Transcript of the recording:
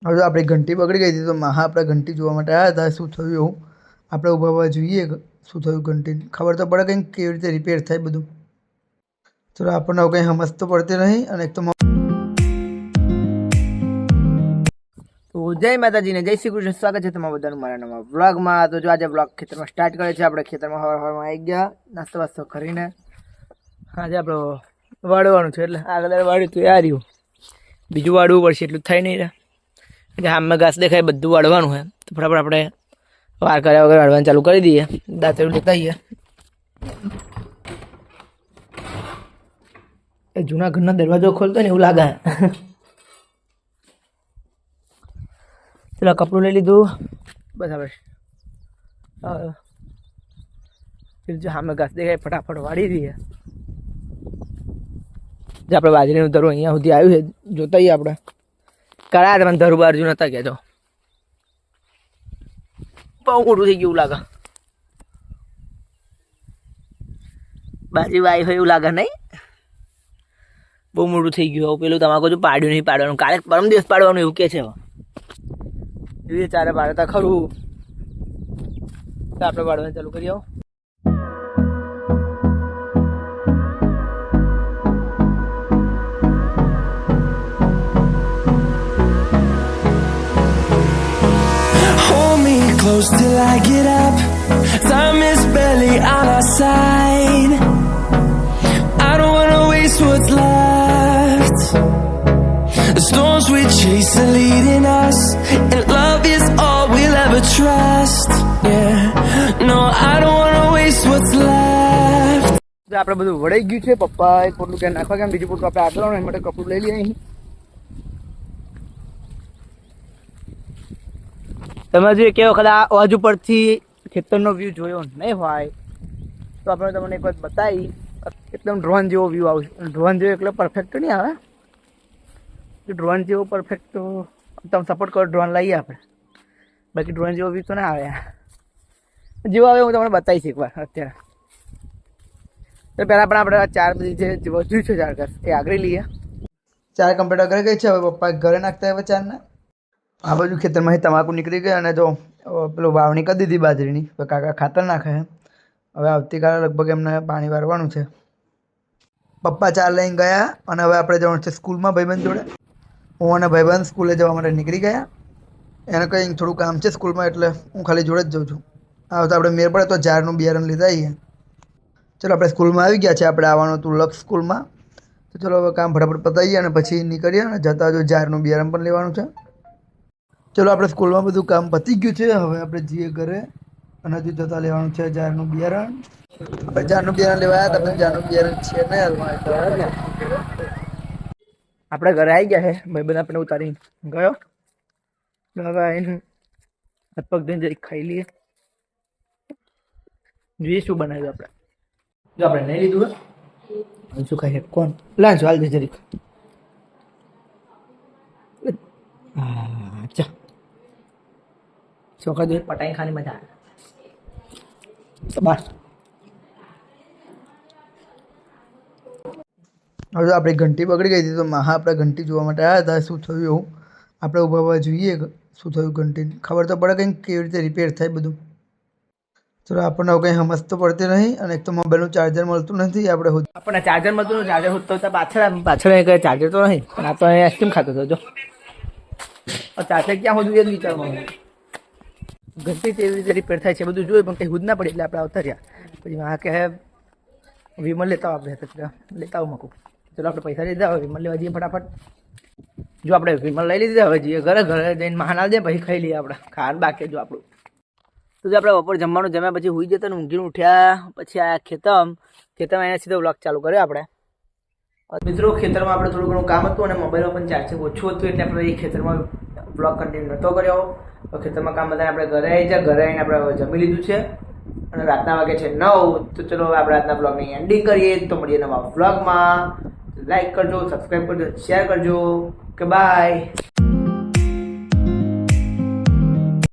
હવે તો આપણી ઘંટી બગડી ગઈ હતી તો મહા આપણે ઘંટી જોવા માટે આવ્યા હતા. શું થયું એવું આપણે ઊભા ઊભા જોઈએ શું થયું ઘંટી ખબર તો પડે કંઈક કેવી રીતે રિપેર થાય બધું. ચલો આપણને કંઈ સમજ તો પડતી નહીં. અને એક તો જય માતાજીને જય શ્રી કૃષ્ણ. સ્વાગત છે તમારા બધાનું મારા નવા વ્લોગમાં. તો જો આજે વ્લોગ ખેતરમાં સ્ટાર્ટ કરે છે. આપણે ખેતરમાં હવારમાં આવી ગયા, નાસ્તો વાસ્તો કરીને આજે આપણે વાળવાનું છે. એટલે આગળ વાળ્યું તો આ રહ્યું, બીજું વાળવું પડશે, એટલું થઈ નહીં રહે. એટલે આમાં ઘાસ દેખાય બધું વાળવાનું હોય તો ફટાફટ આપણે વાર કર્યા વગર વાળવાનું ચાલુ કરી દઈએ. દાંતેડું લેતા આવીએ. એ જૂના ઘરનો દરવાજો ખોલતો ને એવું લાગે. પેલા કપડું લઈ લીધું, બસ હવે જો સામે ઘાસ દેખાય ફટાફટ વાળી દઈએ. જે આપણે બાજરીનું ધરું અહીંયા સુધી આવ્યું છે, જોતા આવીએ. આપણે કરાયા તમે ધરું બાજુ નતા કહેતો, બહુ મોટું થઈ ગયું લાગે. બાજરી વાઈ હોય એવું લાગે નહીં? બહુ મોટું થઈ ગયું. પેલું તમારે કહું પાડ્યું નહીં, પાડવાનું કાલે પરમ દિવસ પાડવાનું એવું કે છે. હવે ચારે પાડતા ખરું તો આપણે પાડવાનું ચાલુ કરી આવો. Close till I get up. Time is barely on our side. I don't wanna waste what's left. The storms we chase are leading us, and love is all we'll ever trust. Yeah, no, I don't wanna waste what's left. આપણે બધું વળાઈ ગયું છે. પપ્પા એક પોટલું ક્યાં નાખવા ગયા, બીજું પોટલું આપણે આગળ એ માટે કપડું લઈ લઈએ. અહીં તમે જો કે વખત આ બાજુ પરથી ખેતરનો વ્યૂ જોયો નહીં હોય તો આપણે તમને એક વાત બતાવી. એકદમ ડ્રોન જેવો વ્યૂ આવશે. ડ્રોન જેવો એટલે પરફેક્ટ નહીં આવે. ડ્રોન જેવો પરફેક્ટ તો તમે સપોર્ટ કરો, ડ્રોન લઈએ આપણે. બાકી ડ્રોન જેવો વ્યૂ તો ના આવે. જેવો આવે હું તમને બતાવીશ એકવાર. અત્યારે તો પહેલાં પણ આપણે ચાર બધી જે વસ્તુ છે ચાર ઘર એ આગળ લઈએ. ચાર કમ્પ્લીટ આગળ ગઈ છે. હવે પપ્પા ઘરે નાખતા હવે ચારના આ બાજુ ખેતરમાંથી તમાકુ નીકળી ગઈ. અને જો પેલું વાવણી કરી દીધી બાજરીની. તો કાકા ખાતર નાખે છે. હવે આવતીકાલે લગભગ એમને પાણી વારવાનું છે. પપ્પા ચા લઈને ગયા અને હવે આપણે જવાનું છે સ્કૂલમાં ભાઈબંધ જોડે. હું અને ભાઈબંધ સ્કૂલે જવા માટે નીકળી ગયા. એને કંઈ થોડું કામ છે સ્કૂલમાં, એટલે હું ખાલી જોડે જ જાઉં છું. આ તો આપણે મેળ પડે તો ઝાડનું બિયારણ લીધા આવીએ. ચલો આપણે સ્કૂલમાં આવી ગયા છે. આપણે આવવાનું હતું લક્ષ સ્કૂલમાં. તો ચલો હવે કામ ફટાફટ પતાવીએ અને પછી નીકળીએ. અને જતા જો ઝાડનું બિયારણ પણ લેવાનું છે. ચલો આપણે સ્કૂલમાં બધું કામ પતી ગયું છે. હવે આપણે જઈએ ઘરે અને હજુ જતા લેવાનું છે ઝાડનું બિયારણ. આપણે ઝાડનું બિયારણ લેવા આવ્યા હતા, ઝાડનું બિયારણ છે ને હાલમાં. આપણે ઘરે આવી ગયા છે. ભાઈબંધ આપણે ઉતારી ગયો. હવે આવીને લગભગ દિન જરીક ખાઈ લઈએ. જોઈએ શું બનાવ્યું આપણે. જો આપણે નહીં લીધું હોય શું ખાઈએ. કોણ લાંચ હાલ દે જરીક. હા ચા ચોખા દૂધ પટાઈ ખાની મજા આવે. બસ હવે તો આપણી ઘંટી બગડી ગઈ હતી તો મહા આપણે ઘંટી જોવા માટે આવ્યા હતા. શું થયું એવું આપણે ઊભા ઊભા જોઈએ શું થયું ઘંટી ખબર તો પડે કંઈક કેવી રીતે રિપેર થાય બધું. ચલો આપણને કંઈ સમજ તો પડતી નહીં. અને એક તો મોબાઈલનું ચાર્જર મળતું નથી. આપણને ચાર્જર મળતું નથી. ચાર્જર હોતું તો પાછળ કંઈ ચાર્જર તો નહીં. પણ આ તો અહીંયા આઈસ્ક્રીમ ખાતો હતો. જો ચાર્જર ક્યાં હોતું એ જ વિચારવાનું. ઘંટી કેવી રીતે રિપેર થાય છે બધું જોયું, પણ કંઈ હુદ ના પડી એટલે આપણે આવતા રહ્યા. પછી આ કહે વિમલ લેતા આવો. આપણે લેતા આવું મૂકું. ચલો આપણે પૈસા લીધા. હવે વિમલ લેવા જઈએ ફટાફટ. જો આપણે વિમલ લઈ લીધા. હવે જઈએ ઘરે જઈને મહાનાલ દે પછી ખાઈ લઈએ. આપણે ખાવાનું બાકી જો આપણું. તો જો આપણે બપોર જમવાનું જમ્યા પછી હોઈ જતા ને ઊંઘીને ઉઠ્યા પછી આ ખેતરમાં અહીંયા સીધો વ્લોગ ચાલુ કર્યો આપણે. મિત્રો ખેતરમાં આપણે થોડું ઘણું કામ હતું અને મોબાઈલમાં પણ ચાર્જિંગ ઓછું હતું એટલે આપણે એ ખેતરમાં વ્લોગ કન્ટિન્યુ નહોતો કર્યો. તો ખેતરમાં કામ બધાને આપણે ઘરે આવી જાય. ઘરે આવીને આપણે જમી લીધું છે અને રાતના વાગે છે 9. તો ચલો આપણે આજના વ્લોગની એન્ડિંગ કરીએ. તો મળીએ નવા વ્લોગમાં. લાઈક કરજો, સબસ્ક્રાઈબ કરજો, શેર કરજો. કે બાય.